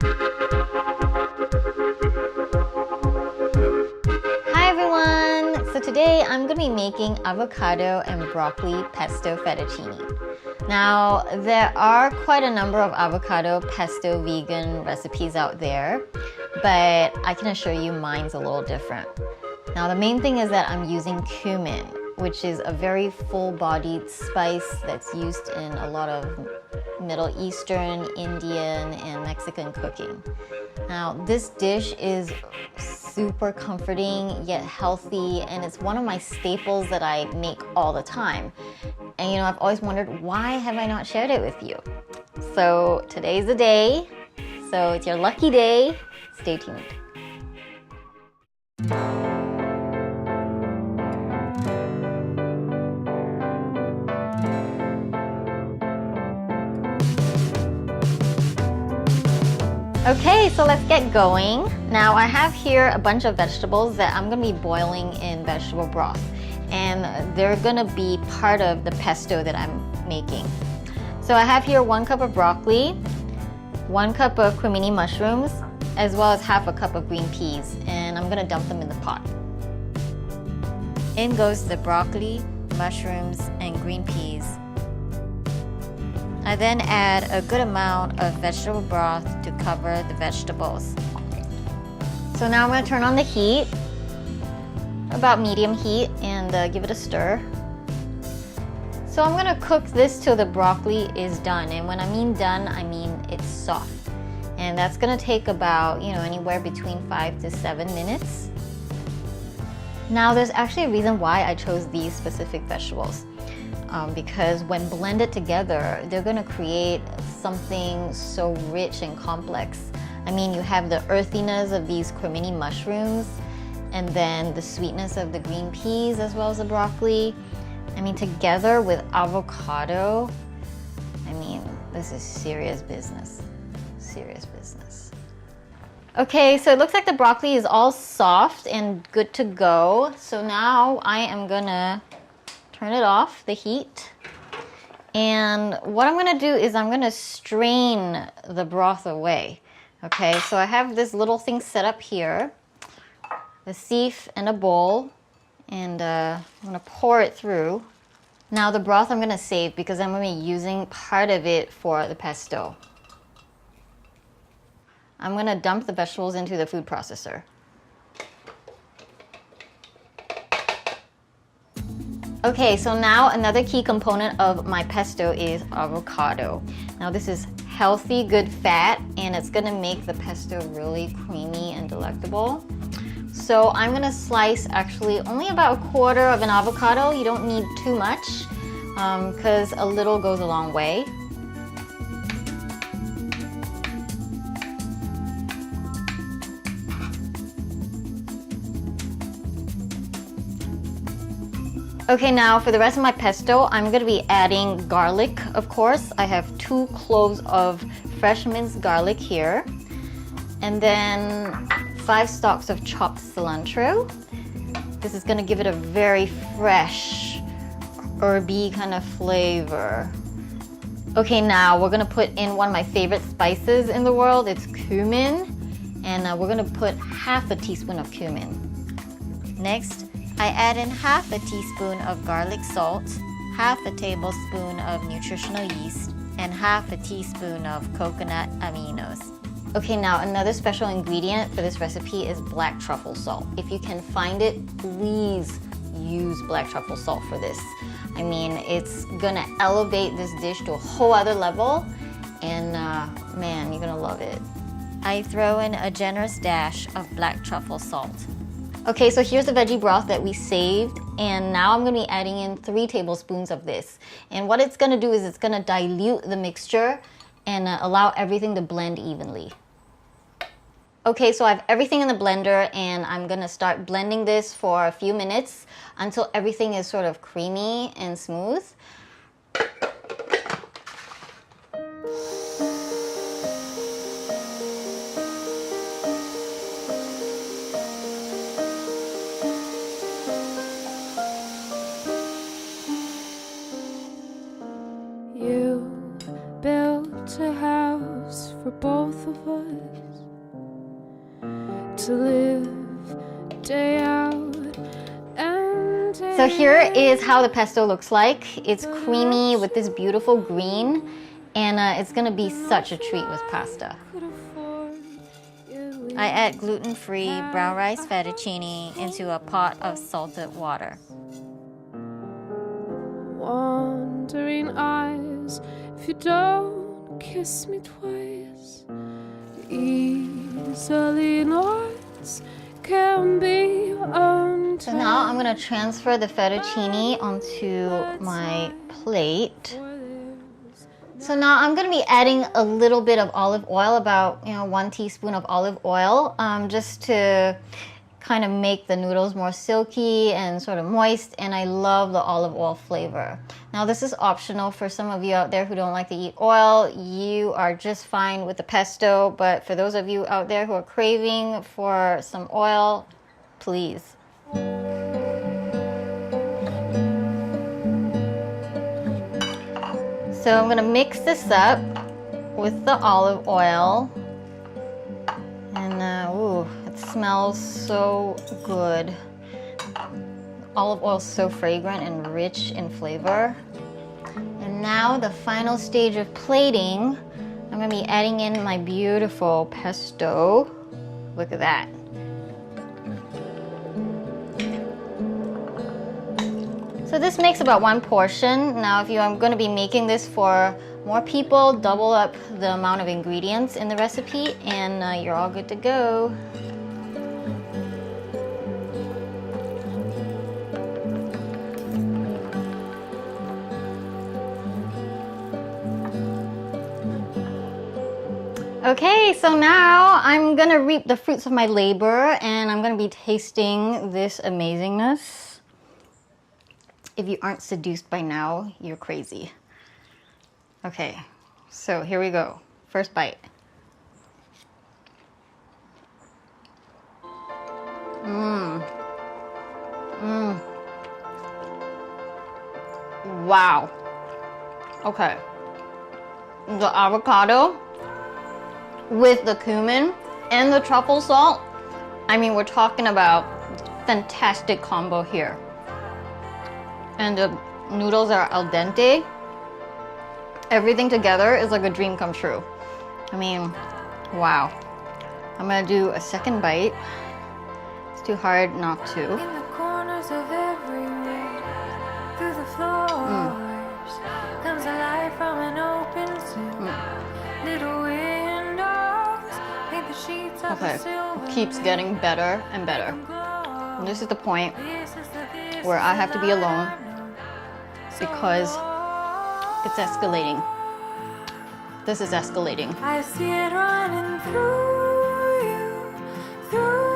Hi everyone! So today I'm going to be making avocado and broccoli pesto fettuccine. Now, there are quite a number of avocado pesto vegan recipes out there, but I can assure you mine's a little different. Now, the main thing is that I'm using cumin, which is a very full-bodied spice that's used in a lot of Middle Eastern, Indian, and Mexican cooking. Now, this dish is super comforting yet healthy, and it's one of my staples that I make all the time. And you know, I've always wondered, why have I not shared it with you? So today's the day. So it's your lucky day. Stay tuned. Okay, so let's get going. Now I have here a bunch of vegetables that I'm gonna be boiling in vegetable broth, and they're gonna be part of the pesto that I'm making. So I have here 1 cup of broccoli, 1 cup of cremini mushrooms, as well as half a cup of green peas, and I'm gonna dump them in the pot. In goes the broccoli, mushrooms, and green peas. I then add a good amount of vegetable broth to cover the vegetables. So now I'm going to turn on the heat, about medium heat, and give it a stir. So I'm going to cook this till the broccoli is done, and when I mean done, I mean it's soft. And that's going to take about, anywhere between 5 to 7 minutes. Now there's actually a reason why I chose these specific vegetables. Because when blended together, they're going to create something so rich and complex. I mean, you have the earthiness of these cremini mushrooms, and then the sweetness of the green peas as well as the broccoli. I mean, together with avocado, I mean, this is serious business. Serious business. Okay, so it looks like the broccoli is all soft and good to go. So now I am gonna turn it off, the heat. And what I'm gonna do is I'm gonna strain the broth away. Okay, so I have this little thing set up here, a sieve and a bowl, and I'm gonna pour it through. Now the broth I'm gonna save because I'm gonna be using part of it for the pesto. I'm gonna dump the vegetables into the food processor. Okay, so now another key component of my pesto is avocado. Now this is healthy, good fat, and it's gonna make the pesto really creamy and delectable. So I'm gonna slice actually only about 1/4 of an avocado. You don't need too much, because a little goes a long way. Okay, now for the rest of my pesto, I'm going to be adding garlic, of course. I have 2 cloves of fresh minced garlic here. And then 5 stalks of chopped cilantro. This is going to give it a very fresh, herby kind of flavor. Okay, now we're going to put in one of my favorite spices in the world. It's cumin. And we're going to put half a teaspoon of cumin. Next, I add in half a teaspoon of garlic salt, half a tablespoon of nutritional yeast, and half a teaspoon of coconut aminos. Okay, now another special ingredient for this recipe is black truffle salt. If you can find it, please use black truffle salt for this. I mean, it's gonna elevate this dish to a whole other level, and man, you're gonna love it. I throw in a generous dash of black truffle salt. Okay, so here's the veggie broth that we saved, and now I'm going to be adding in 3 tablespoons of this. And what it's going to do is it's going to dilute the mixture and allow everything to blend evenly. Okay, so I have everything in the blender, and I'm going to start blending this for a few minutes until everything is sort of creamy and smooth. You built a house for both both of us to live day out and day. So here is how the pesto looks like. It's creamy with this beautiful green, and it's gonna be such a treat with pasta. I add gluten-free brown rice fettuccine into a pot of salted water. Wandering eyes, if you don't kiss me twice, easily knots can be untied. So now I'm gonna transfer the fettuccine onto my plate. So now I'm gonna be adding a little bit of olive oil, about 1 teaspoon of olive oil, just to kind of make the noodles more silky and sort of moist, and I love the olive oil flavor. Now this is optional for some of you out there who don't like to eat oil. You are just fine with the pesto, but for those of you out there who are craving for some oil, please. So I'm gonna mix this up with the olive oil, and ooh, it smells so good. Olive oil is so fragrant and rich in flavor. And now the final stage of plating, I'm gonna be adding in my beautiful pesto. Look at that. So this makes about 1 portion. Now if you are going to be making this for more people, double up the amount of ingredients in the recipe, and you're all good to go. Okay, so now I'm gonna reap the fruits of my labor, and I'm gonna be tasting this amazingness. If you aren't seduced by now, you're crazy. Okay, so here we go. First bite. Wow. Okay. The avocado with the cumin and the truffle salt. I mean, we're talking about fantastic combo here. And the noodles are al dente. Everything together is like a dream come true. I mean, wow. I'm gonna do a second bite. It's too hard not to. In the corners of every room, through the floors, comes a light from an open seal. Little windows, paint the sheets of Okay, the silver. it keeps getting better and better. And this is the point where I have to be alone because it's escalating. This is escalating. I see it running through you, through